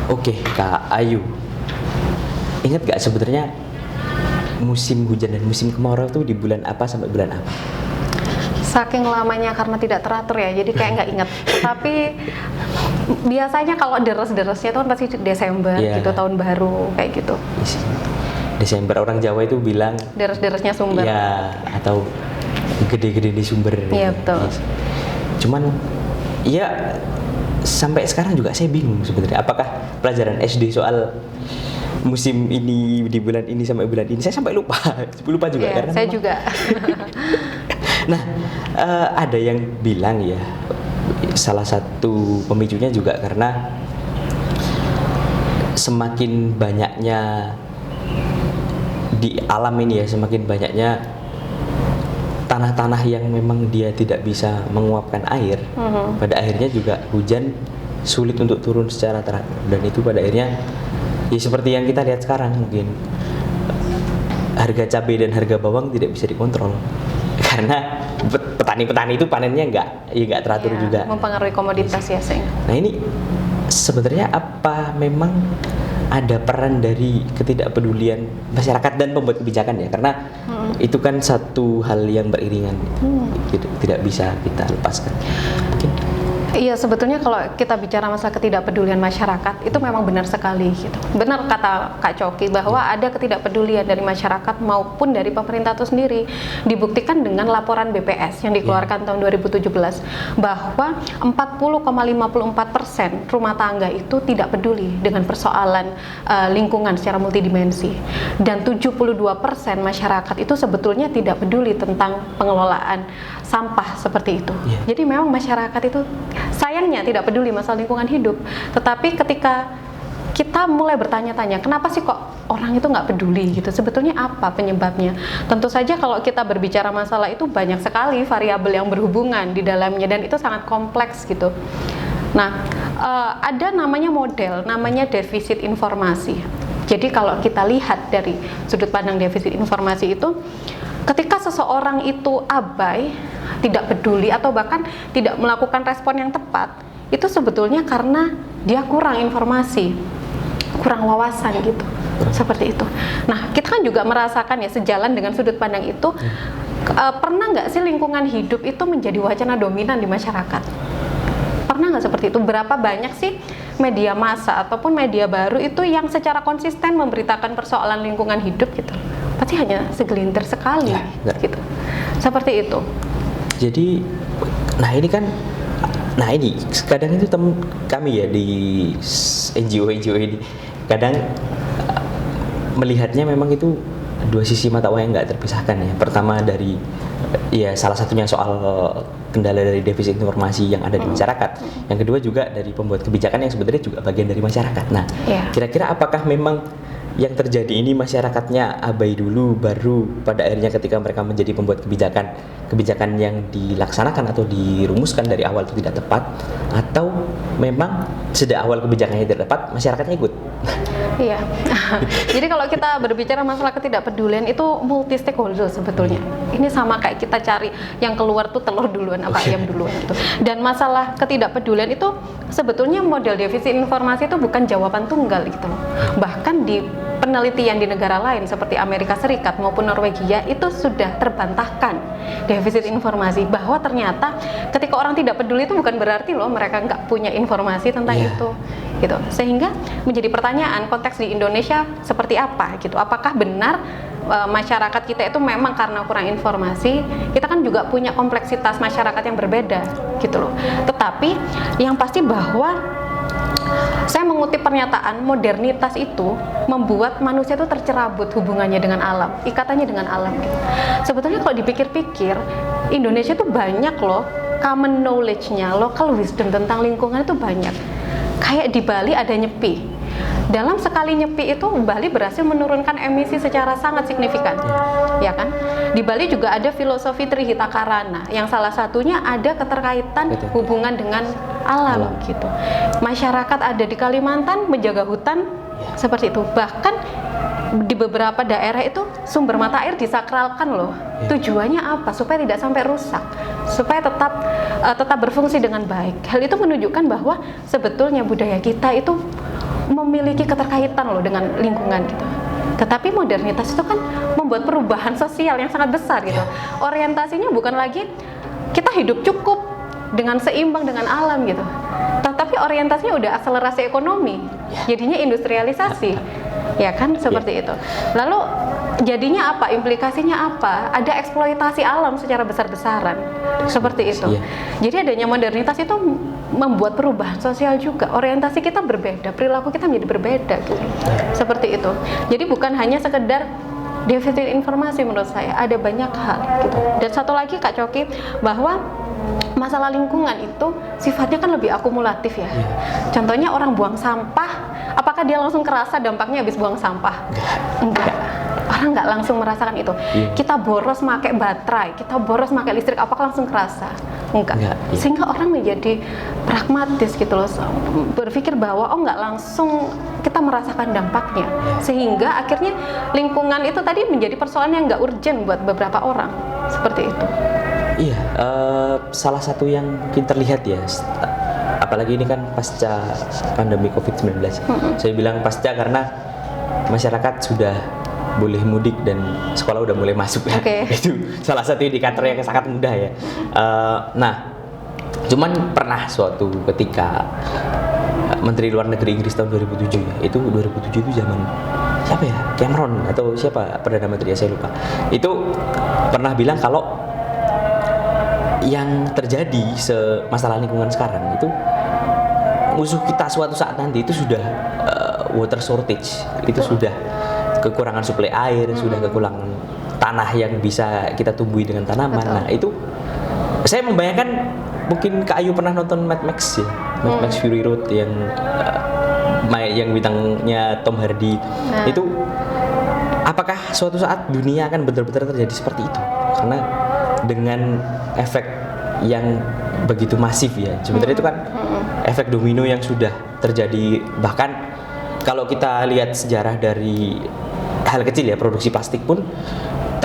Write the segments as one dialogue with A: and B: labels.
A: Oke, Kak Ayu. Ingat gak sebenarnya musim hujan dan musim kemarau tuh di bulan apa sampai bulan apa?
B: Saking lamanya karena tidak teratur ya, jadi kayak nggak inget. Tapi biasanya kalau deres-deresnya itu kan pasti Desember gitu, tahun baru kayak gitu.
A: Desember, orang Jawa itu bilang
B: Deres-deresnya Sumber.
A: ya, atau gede-gede di Sumber.
B: Iya betul.
A: Cuman ya sampai sekarang juga saya bingung sebenarnya, apakah pelajaran SD soal musim ini di bulan ini sampai bulan ini saya sampai lupa juga
B: Iya,
A: karena
B: saya
A: memang,
B: juga.
A: nah ada yang bilang ya salah satu pemicunya juga karena semakin banyaknya di alam ini ya, semakin banyaknya tanah-tanah yang memang dia tidak bisa menguapkan air, pada akhirnya juga hujan sulit untuk turun secara teratur, dan itu pada akhirnya ya seperti yang kita lihat sekarang, mungkin harga cabai dan harga bawang tidak bisa dikontrol karena petani-petani itu panennya nggak teratur juga,
B: mempengaruhi komoditas ya, Seng.
A: Nah ini sebenarnya apa memang ada peran dari ketidakpedulian masyarakat dan pembuat kebijakan ya, karena itu kan satu hal yang beriringan, tidak bisa kita lepaskan. Mungkin.
B: Iya, sebetulnya kalau kita bicara masalah ketidakpedulian masyarakat itu memang benar sekali gitu. Benar kata Kak Coki bahwa ada ketidakpedulian dari masyarakat maupun dari pemerintah itu sendiri. Dibuktikan dengan laporan BPS yang dikeluarkan tahun 2017 bahwa 40,54% rumah tangga itu tidak peduli dengan persoalan lingkungan secara multidimensi, dan 72% masyarakat itu sebetulnya tidak peduli tentang pengelolaan sampah seperti itu. Jadi memang masyarakat itu sayangnya tidak peduli masalah lingkungan hidup, tetapi ketika kita mulai bertanya-tanya kenapa sih kok orang itu nggak peduli gitu, sebetulnya apa penyebabnya? Tentu saja kalau kita berbicara masalah itu banyak sekali variabel yang berhubungan di dalamnya dan itu sangat kompleks gitu. Nah, ada namanya model, namanya defisit informasi. Jadi kalau kita lihat dari sudut pandang defisit informasi itu, ketika seseorang itu abai, tidak peduli atau bahkan tidak melakukan respon yang tepat, itu sebetulnya karena dia kurang informasi, kurang wawasan gitu, seperti itu. Nah, kita kan juga merasakan ya, sejalan dengan sudut pandang itu, pernah nggak sih lingkungan hidup itu menjadi wacana dominan di masyarakat? Pernah nggak seperti itu? Berapa banyak sih media massa ataupun media baru itu yang secara konsisten memberitakan persoalan lingkungan hidup gitu? Pasti hanya segelintir sekali gitu. Seperti itu.
A: Jadi, nah ini kadang itu kami ya di NGO ini kadang melihatnya memang itu dua sisi mata uang yang nggak terpisahkan ya. Pertama dari salah satunya soal kendala dari defisit informasi yang ada di masyarakat. Yang kedua juga dari pembuat kebijakan yang sebenarnya juga bagian dari masyarakat. Nah, kira-kira apakah memang yang terjadi ini masyarakatnya abai dulu, baru pada akhirnya ketika mereka menjadi pembuat kebijakan yang dilaksanakan atau dirumuskan dari awal itu tidak tepat, atau memang sejak awal kebijakannya tidak tepat, masyarakatnya ikut?
B: Iya. Jadi kalau kita berbicara masalah ketidakpedulian itu multi stakeholder sebetulnya. Ini sama kayak kita cari yang keluar tuh telur duluan apa ayam duluan gitu. Dan masalah ketidakpedulian itu sebetulnya model defisit informasi itu bukan jawaban tunggal gitu loh. Bahkan di penelitian di negara lain seperti Amerika Serikat maupun Norwegia itu sudah terbantahkan defisit informasi, bahwa ternyata ketika orang tidak peduli itu bukan berarti loh mereka nggak punya informasi tentang itu gitu. Sehingga menjadi pertanyaan, konteks di Indonesia seperti apa gitu, apakah benar masyarakat kita itu memang karena kurang informasi? Kita kan juga punya kompleksitas masyarakat yang berbeda gitu loh. Tetapi yang pasti bahwa saya mengutip pernyataan, modernitas itu membuat manusia itu tercerabut hubungannya dengan alam, ikatannya dengan alam gitu. Sebetulnya kalau dipikir-pikir, Indonesia itu banyak loh common knowledge-nya, local wisdom tentang lingkungan itu banyak. Kayak di Bali ada nyepi. Dalam sekali nyepi itu Bali berhasil menurunkan emisi secara sangat signifikan, ya kan? Di Bali juga ada filosofi Trihita Karana, yang salah satunya ada keterkaitan hubungan dengan alam gitu. Masyarakat ada di Kalimantan menjaga hutan seperti itu. Bahkan di beberapa daerah itu sumber mata air disakralkan loh. Tujuannya apa? Supaya tidak sampai rusak, supaya tetap berfungsi dengan baik. Hal itu menunjukkan bahwa sebetulnya budaya kita itu memiliki keterkaitan loh dengan lingkungan gitu. Tetapi modernitas itu kan membuat perubahan sosial yang sangat besar gitu. Orientasinya bukan lagi kita hidup cukup dengan seimbang dengan alam gitu. Tetapi orientasinya udah akselerasi ekonomi. Jadinya industrialisasi. Ya kan, seperti itu. Lalu jadinya apa? Implikasinya apa? Ada eksploitasi alam secara besar-besaran. Seperti itu. Jadi adanya modernitas itu membuat perubahan sosial juga. Orientasi kita berbeda, perilaku kita menjadi berbeda gitu. Seperti itu. Jadi bukan hanya sekedar defisit informasi menurut saya, ada banyak hal gitu. Dan satu lagi Kak Coki, bahwa masalah lingkungan itu sifatnya kan lebih akumulatif ya. Contohnya orang buang sampah, apakah dia langsung kerasa dampaknya habis buang sampah? Enggak. Orang nggak langsung merasakan itu. Kita boros pakai baterai, kita boros pakai listrik, apakah langsung kerasa? Enggak. Sehingga orang menjadi pragmatis gitu loh, berpikir bahwa nggak langsung kita merasakan dampaknya. Sehingga akhirnya lingkungan itu tadi menjadi persoalan yang nggak urgent buat beberapa orang. Seperti itu.
A: Iya, salah satu yang mungkin terlihat ya, apalagi ini kan pasca pandemi COVID-19. Saya bilang pasca karena masyarakat sudah boleh mudik dan sekolah udah mulai masuk ya. Itu salah satu indikator yang sangat mudah ya. Nah, cuman pernah suatu ketika Menteri Luar Negeri Inggris tahun 2007 ya, itu 2007 itu zaman siapa ya? Cameron atau siapa Perdana Menteri ya, saya lupa. Itu pernah bilang kalau yang terjadi masalah lingkungan sekarang itu musuh kita suatu saat nanti itu sudah water shortage, itu sudah kekurangan suplai air, sudah kekurangan tanah yang bisa kita tumbuhi dengan tanaman. Nah itu saya membayangkan, mungkin Kak Ayu pernah nonton Mad Max ya, Mad Max Fury Road yang bintangnya Tom Hardy. Itu apakah suatu saat dunia akan benar-benar terjadi seperti itu? Karena dengan efek yang begitu masif ya, sebenarnya itu kan efek domino yang sudah terjadi. Bahkan kalau kita lihat sejarah dari hal kecil ya, produksi plastik pun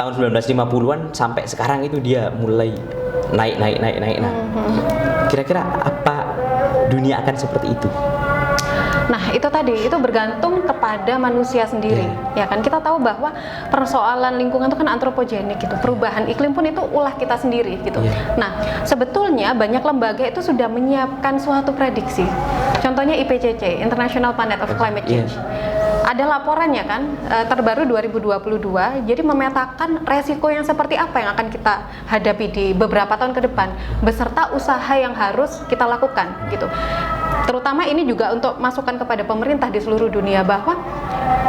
A: tahun 1950-an sampai sekarang itu dia mulai naik. Nah, kira-kira apa dunia akan seperti itu?
B: Nah itu tadi, itu bergantung kepada manusia sendiri, ya kan. Kita tahu bahwa persoalan lingkungan itu kan antropogenik gitu, perubahan iklim pun itu ulah kita sendiri gitu. Nah sebetulnya banyak lembaga itu sudah menyiapkan suatu prediksi. Contohnya IPCC, International Panel of Climate Change. Ada laporannya kan, terbaru 2022, jadi memetakan resiko yang seperti apa yang akan kita hadapi di beberapa tahun ke depan, beserta usaha yang harus kita lakukan gitu. Terutama ini juga untuk masukan kepada pemerintah di seluruh dunia, bahwa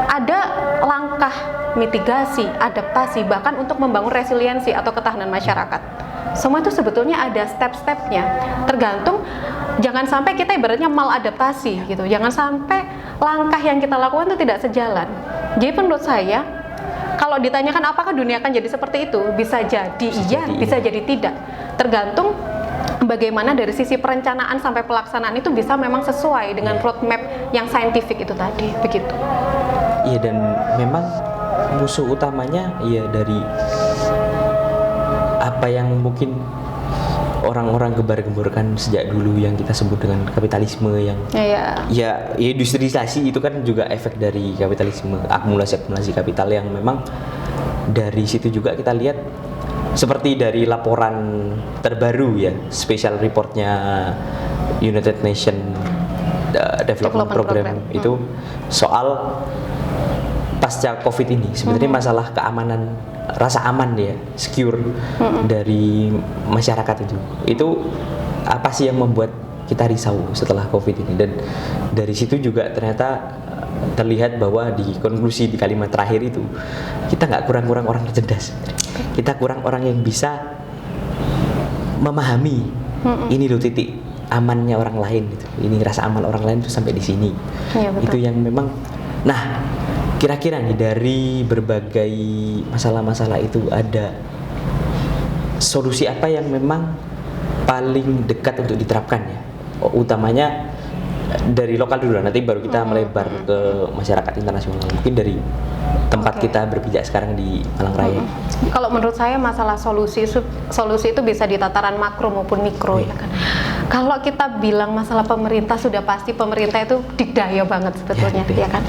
B: ada langkah mitigasi, adaptasi, bahkan untuk membangun resiliensi atau ketahanan masyarakat. Semua itu sebetulnya ada step-stepnya, tergantung. Jangan sampai kita ibaratnya maladaptasi gitu, jangan sampai langkah yang kita lakukan itu tidak sejalan. Jadi menurut saya, kalau ditanyakan apakah dunia akan jadi seperti itu, bisa jadi iya, bisa jadi tidak, tergantung bagaimana dari sisi perencanaan sampai pelaksanaan itu bisa memang sesuai dengan roadmap yang saintifik itu tadi, begitu.
A: Iya, dan memang musuh utamanya ya dari apa yang mungkin orang-orang gembar-gemborkan sejak dulu yang kita sebut dengan kapitalisme yang ya industrialisasi itu kan juga efek dari kapitalisme, akumulasi kapital yang memang dari situ juga kita lihat seperti dari laporan terbaru ya, special reportnya United Nations Development Program itu soal pasca COVID ini sebenarnya masalah keamanan, rasa aman ya, secure dari masyarakat itu apa sih yang membuat kita risau setelah COVID ini. Dan dari situ juga ternyata terlihat bahwa di konklusi di kalimat terakhir itu kita nggak kurang-kurang orang cerdas, kita kurang orang yang bisa memahami ini loh titik amannya orang lain gitu. Ini rasa aman orang lain itu sampai di sini. Itu yang memang. Nah, kira-kira nih dari berbagai masalah-masalah itu ada solusi apa yang memang paling dekat untuk diterapkan ya? Utamanya dari lokal dulu, nanti baru kita melebar ke masyarakat internasional. Mungkin dari tempat
B: Oke.
A: kita berpijak sekarang di Malang Raya.
B: Kalau menurut saya masalah solusi itu bisa di tataran makro maupun mikro ya kan. Kalau kita bilang masalah pemerintah, sudah pasti pemerintah itu dikdaya banget sebetulnya ya kan.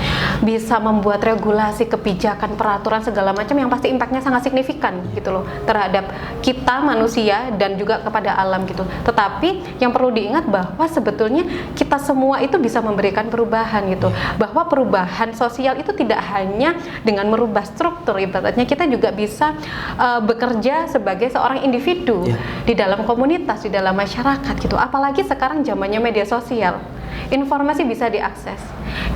B: Bisa membuat regulasi, kebijakan, peraturan segala macam yang pasti impactnya sangat signifikan gitu loh terhadap kita manusia dan juga kepada alam gitu. Tetapi yang perlu diingat bahwa sebetulnya kita semua itu bisa memberikan perubahan gitu. Bahwa perubahan sosial itu tidak hanya dengan merubah struktur, ibaratnya kita juga bisa bekerja sebagai seorang individu di dalam komunitas, di dalam masyarakat gitu. Apalagi sekarang zamannya media sosial, informasi bisa diakses,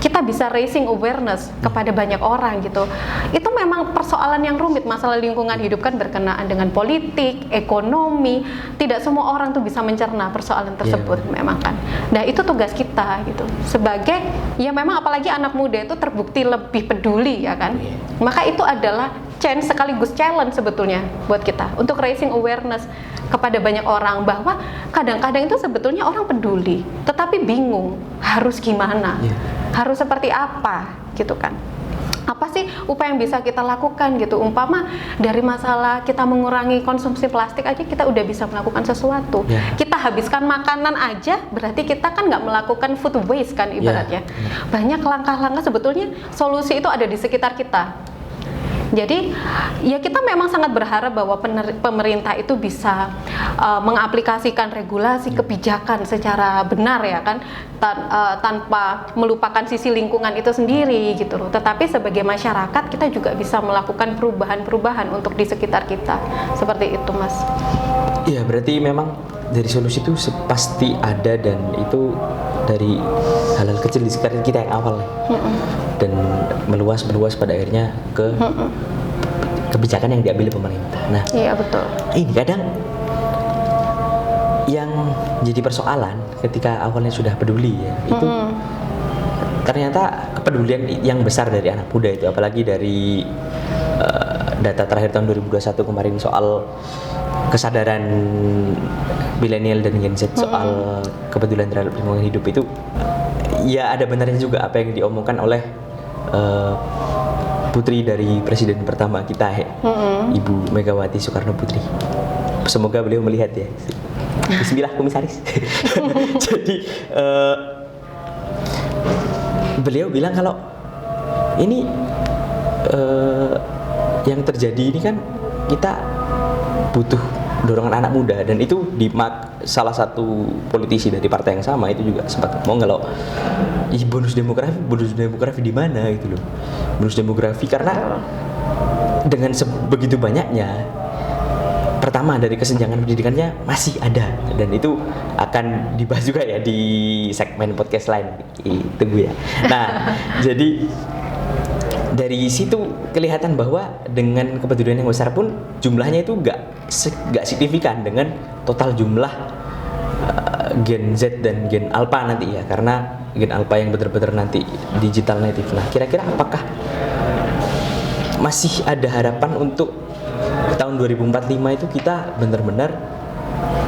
B: kita bisa raising awareness kepada banyak orang gitu. Itu memang persoalan yang rumit, masalah lingkungan hidup kan berkenaan dengan politik, ekonomi. Tidak semua orang tuh bisa mencerna persoalan tersebut memang kan. Nah itu tugas kita gitu. Sebagai ya memang apalagi anak muda itu terbukti lebih peduli ya kan. Maka itu adalah sekaligus challenge sebetulnya buat kita untuk raising awareness kepada banyak orang bahwa kadang-kadang itu sebetulnya orang peduli tetapi bingung harus gimana, harus seperti apa gitu kan. Apa sih upaya yang bisa kita lakukan gitu, umpama dari masalah kita mengurangi konsumsi plastik aja kita udah bisa melakukan sesuatu. Kita habiskan makanan aja berarti kita kan nggak melakukan food waste kan ibaratnya. Banyak langkah-langkah sebetulnya solusi itu ada di sekitar kita. Jadi ya kita memang sangat berharap bahwa pemerintah itu bisa mengaplikasikan regulasi kebijakan secara benar ya kan, tanpa melupakan sisi lingkungan itu sendiri gitu loh. Tetapi sebagai masyarakat kita juga bisa melakukan perubahan-perubahan untuk di sekitar kita. Seperti itu Mas.
A: Iya, berarti memang dari solusi itu pasti ada dan itu dari hal-hal kecil di sekitar kita yang awal dan meluas pada akhirnya ke kebijakan yang diambil pemerintah. Nah,
B: iya betul.
A: Ini kadang yang jadi persoalan ketika awalnya sudah peduli ya, itu ternyata kepedulian yang besar dari anak muda itu, apalagi dari data terakhir tahun 2021 kemarin soal kesadaran milenial dan Gen Z soal kepedulian terhadap lingkungan hidup itu, ya ada benarnya juga apa yang diomongkan oleh putri dari presiden pertama kita, Ibu Megawati Soekarno Putri. Semoga beliau melihat ya. Bismillah komisaris. Jadi beliau bilang kalau ini yang terjadi ini kan kita butuh dorongan anak muda, dan itu salah satu politisi dari partai yang sama itu juga sempat ngomong kalau bonus demografi di mana gitu loh. Bonus demografi karena dengan begitu banyaknya, pertama dari kesenjangan pendidikannya masih ada, dan itu akan dibahas juga ya di segmen podcast lain. Tunggu ya. Nah, jadi dari situ kelihatan bahwa dengan kepedulian yang besar pun jumlahnya itu nggak signifikan dengan total jumlah Gen Z dan Gen Alpha nanti ya, karena Gen Alpha yang benar-benar nanti digital native. Nah, kira-kira apakah masih ada harapan untuk tahun 2045 itu kita benar-benar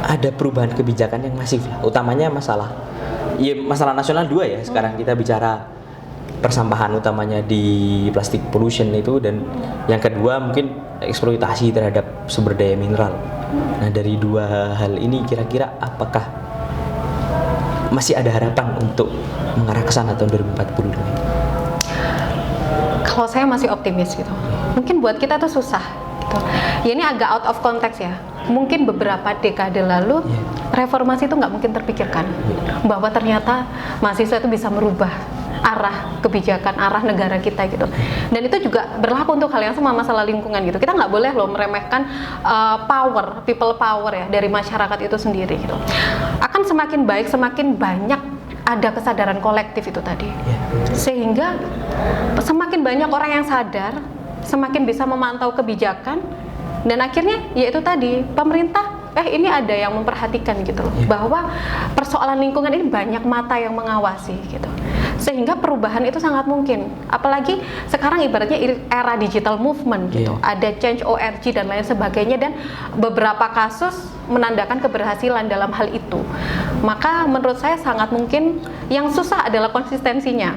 A: ada perubahan kebijakan yang masif lah, utamanya masalah nasional dua ya. Sekarang kita bicara persampahan utamanya di plastic pollution itu, dan yang kedua mungkin eksploitasi terhadap sumber daya mineral. Nah, dari dua hal ini kira-kira apakah masih ada harapan untuk mengarah ke sana tahun 2040?
B: Kalau saya masih optimis gitu. Mungkin buat kita tuh susah gitu. Ya ini agak out of context ya. Mungkin beberapa dekade lalu reformasi itu nggak mungkin terpikirkan bahwa ternyata mahasiswa itu bisa merubah arah kebijakan, arah negara kita gitu. Dan itu juga berlaku untuk hal yang sama, masalah lingkungan gitu. Kita nggak boleh loh meremehkan people power ya dari masyarakat itu sendiri gitu. Akan semakin baik, semakin banyak ada kesadaran kolektif itu tadi. Sehingga semakin banyak orang yang sadar, semakin bisa memantau kebijakan, dan akhirnya yaitu tadi pemerintah ini ada yang memperhatikan gitu loh, bahwa persoalan lingkungan ini banyak mata yang mengawasi gitu. Sehingga perubahan itu sangat mungkin. Apalagi sekarang ibaratnya era digital movement gitu. Ada Change.org dan lain sebagainya, dan beberapa kasus menandakan keberhasilan dalam hal itu. Maka menurut saya sangat mungkin, yang susah adalah konsistensinya.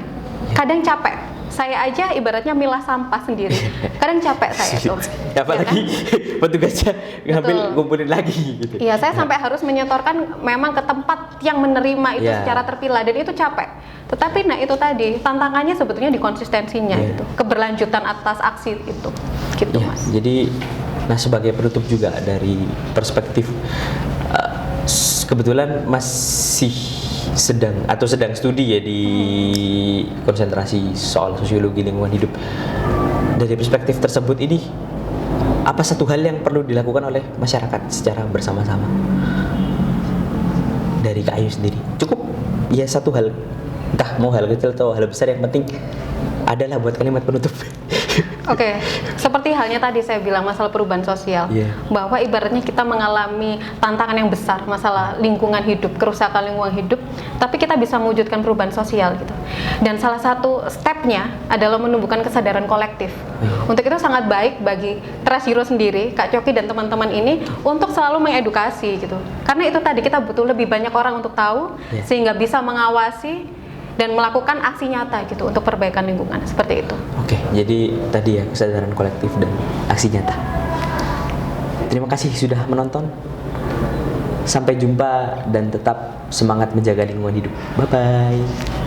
B: Kadang capek Saya aja ibaratnya milah sampah sendiri. Kadang capek saya tuh.
A: Apalagi petugasnya ngambil
B: Betul.
A: ngumpulin lagi gitu.
B: Iya, saya sampai harus menyetorkan memang ke tempat yang menerima itu
A: Iya.
B: secara terpilah, dan itu capek. Tetapi nah itu tadi tantangannya sebetulnya di konsistensinya
A: Iya.
B: gitu, keberlanjutan atas aksi itu, gitu
A: Ya,
B: Mas.
A: jadi nah sebagai penutup juga dari perspektif kebetulan masih sedang studi ya di konsentrasi soal sosiologi lingkungan hidup. Dari perspektif tersebut ini apa satu hal yang perlu dilakukan oleh masyarakat secara bersama-sama dari Kak Ayu sendiri? Cukup ya satu hal, entah mau hal kecil atau hal besar, yang penting adalah buat kalimat penutup.
B: Oke, seperti halnya tadi saya bilang masalah perubahan sosial,
A: Iya.
B: bahwa ibaratnya kita mengalami tantangan yang besar, masalah lingkungan hidup, kerusakan lingkungan hidup, tapi kita bisa mewujudkan perubahan sosial gitu. Dan salah satu stepnya adalah menumbuhkan kesadaran kolektif. Untuk itu sangat baik bagi Trust Hero sendiri, Kak Coki dan teman-teman ini untuk selalu mengedukasi gitu. Karena itu tadi kita butuh lebih banyak orang untuk tahu,
A: Iya.
B: sehingga bisa mengawasi dan melakukan aksi nyata gitu untuk perbaikan lingkungan, seperti itu.
A: Oke, jadi tadi ya kesadaran kolektif dan aksi nyata. Terima kasih sudah menonton. Sampai jumpa dan tetap semangat menjaga lingkungan hidup. Bye bye.